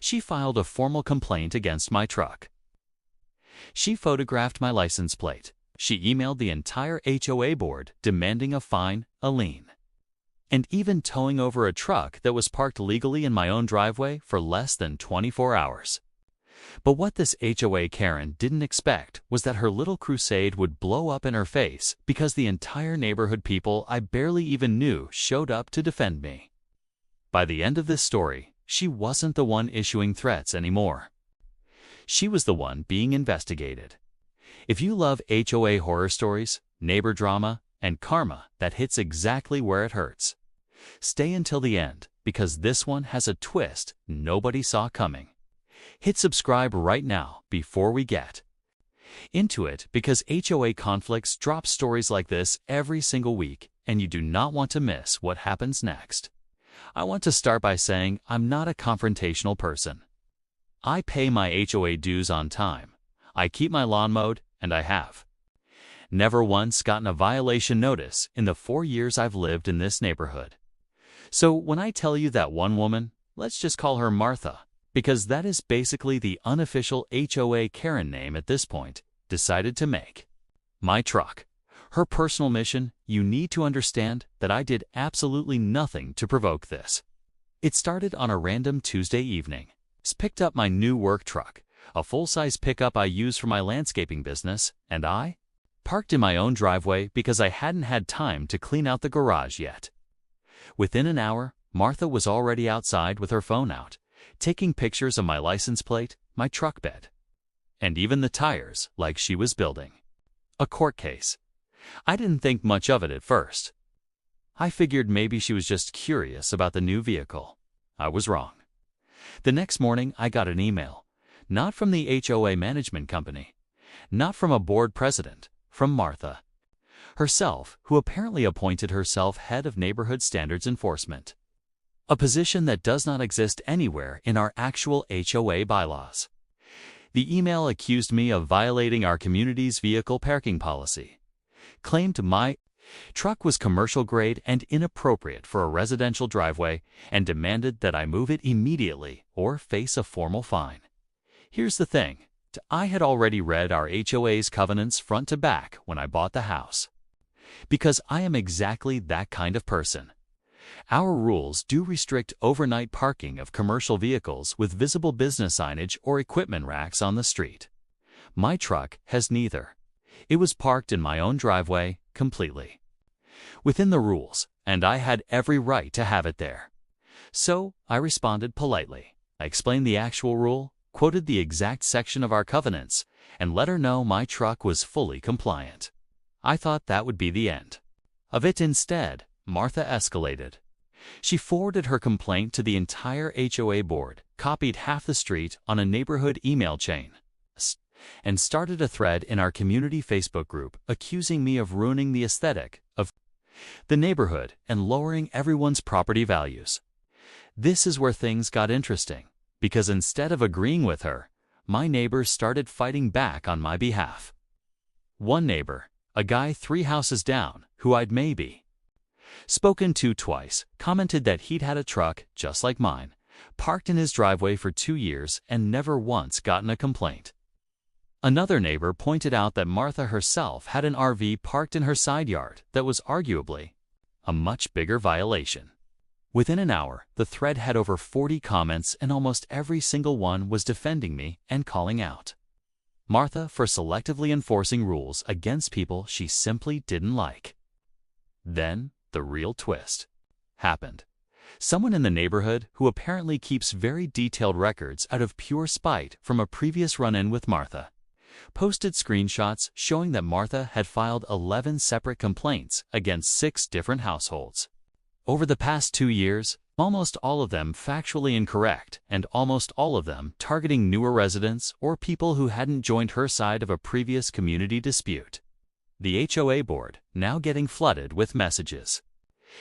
She filed a formal complaint against my truck. She photographed my license plate. She emailed the entire HOA board demanding a fine, a lien, and even towing over a truck that was parked legally in my own driveway for less than 24 hours. But what this HOA Karen didn't expect was that her little crusade would blow up in her face because the entire neighborhood people I barely even knew showed up to defend me. By the end of this story, she wasn't the one issuing threats anymore. She was the one being investigated. If you love HOA horror stories, neighbor drama, and karma that hits exactly where it hurts, stay until the end because this one has a twist nobody saw coming. Hit subscribe right now before we get into it because HOA conflicts drop stories like this every single week and you do not want to miss what happens next. I want to start by saying I'm not a confrontational person. I pay my HOA dues on time. I keep my lawn mowed, and I have never once gotten a violation notice in the 4 years I've lived in this neighborhood. So when I tell you that one woman, let's just call her Martha, because that is basically the unofficial HOA Karen name at this point, decided to make my truck her personal mission, you need to understand that I did absolutely nothing to provoke this. It started on a random Tuesday evening. I picked up my new work truck, a full-size pickup I use for my landscaping business, and I parked in my own driveway because I hadn't had time to clean out the garage yet. Within an hour, Martha was already outside with her phone out, taking pictures of my license plate, my truck bed, and even the tires like she was building a court case. I didn't think much of it at first. I figured maybe she was just curious about the new vehicle. I was wrong. The next morning, I got an email, not from the HOA management company, not from a board president, from Martha herself, who apparently appointed herself head of neighborhood standards enforcement, a position that does not exist anywhere in our actual HOA bylaws. The email accused me of violating our community's vehicle parking policy, claimed my truck was commercial grade and inappropriate for a residential driveway, and demanded that I move it immediately or face a formal fine. Here's the thing. I had already read our HOA's covenants front to back when I bought the house, because I am exactly that kind of person. Our rules do restrict overnight parking of commercial vehicles with visible business signage or equipment racks on the street. My truck has neither. It was parked in my own driveway, completely within the rules, and I had every right to have it there. So I responded politely. I explained the actual rule, quoted the exact section of our covenants, and let her know my truck was fully compliant. I thought that would be the end of it. Instead, Martha escalated. She forwarded her complaint to the entire HOA board, copied half the street on a neighborhood email chain, and started a thread in our community Facebook group accusing me of ruining the aesthetic of the neighborhood and lowering everyone's property values. This is where things got interesting, because instead of agreeing with her, my neighbors started fighting back on my behalf. One neighbor, a guy 3 houses down, who I'd maybe spoken to twice, commented that he'd had a truck, just like mine, parked in his driveway for 2 years and never once gotten a complaint. Another neighbor pointed out that Martha herself had an RV parked in her side yard that was arguably a much bigger violation. Within an hour, the thread had over 40 comments and almost every single one was defending me and calling out Martha for selectively enforcing rules against people she simply didn't like. Then, the real twist happened. Someone in the neighborhood, who apparently keeps very detailed records out of pure spite from a previous run-in with Martha, posted screenshots showing that Martha had filed 11 separate complaints against 6 different households. Over the past 2 years, almost all of them factually incorrect and almost all of them targeting newer residents or people who hadn't joined her side of a previous community dispute. The HOA board, now getting flooded with messages,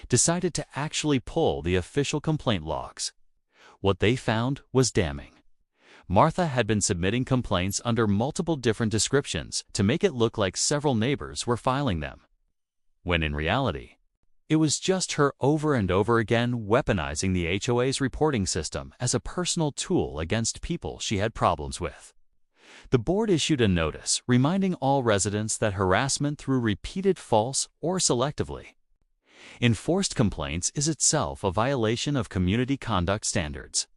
decided to actually pull the official complaint logs. What they found was damning. Martha had been submitting complaints under multiple different descriptions to make it look like several neighbors were filing them, when in reality, It was just her over and over again weaponizing the HOA's reporting system as a personal tool against people she had problems with. The board issued a notice reminding all residents that harassment through repeated false or selectively enforced complaints is itself a violation of community conduct standards.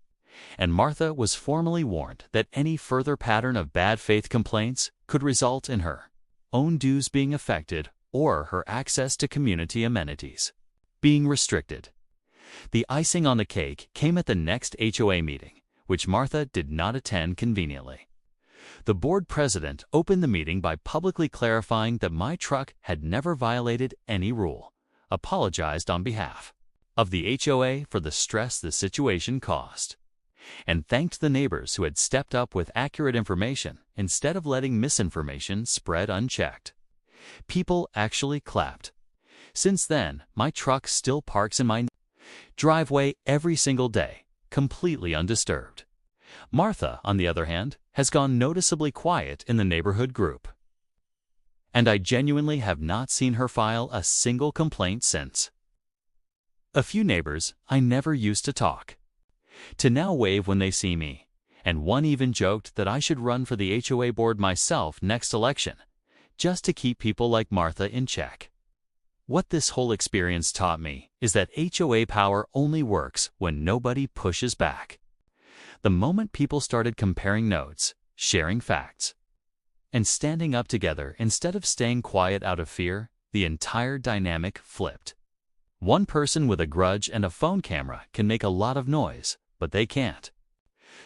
And Martha was formally warned that any further pattern of bad faith complaints could result in her own dues being affected or her access to community amenities being restricted. The icing on the cake came at the next HOA meeting, which Martha did not attend conveniently. The board president opened the meeting by publicly clarifying that my truck had never violated any rule, apologized on behalf of the HOA for the stress the situation caused, and thanked the neighbors who had stepped up with accurate information instead of letting misinformation spread unchecked. People actually clapped. Since then, my truck still parks in my driveway every single day, completely undisturbed. Martha, on the other hand, has gone noticeably quiet in the neighborhood group, and I genuinely have not seen her file a single complaint since. A few neighbors I never used to talk to now wave when they see me, and one even joked that I should run for the HOA board myself next election, just to keep people like Martha in check. What this whole experience taught me is that HOA power only works when nobody pushes back. The moment people started comparing notes, sharing facts, and standing up together instead of staying quiet out of fear, the entire dynamic flipped. One person with a grudge and a phone camera can make a lot of noise, but they can't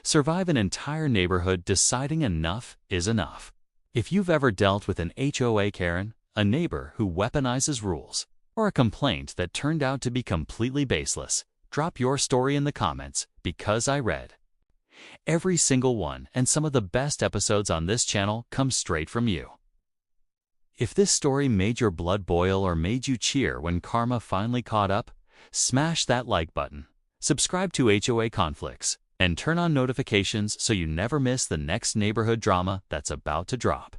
survive an entire neighborhood deciding enough is enough. If you've ever dealt with an HOA Karen, a neighbor who weaponizes rules, or a complaint that turned out to be completely baseless, drop your story in the comments, because I read every single one, and some of the best episodes on this channel come straight from you. If this story made your blood boil or made you cheer when karma finally caught up, smash that like button, subscribe to HOA Conflicts, and turn on notifications so you never miss the next neighborhood drama that's about to drop.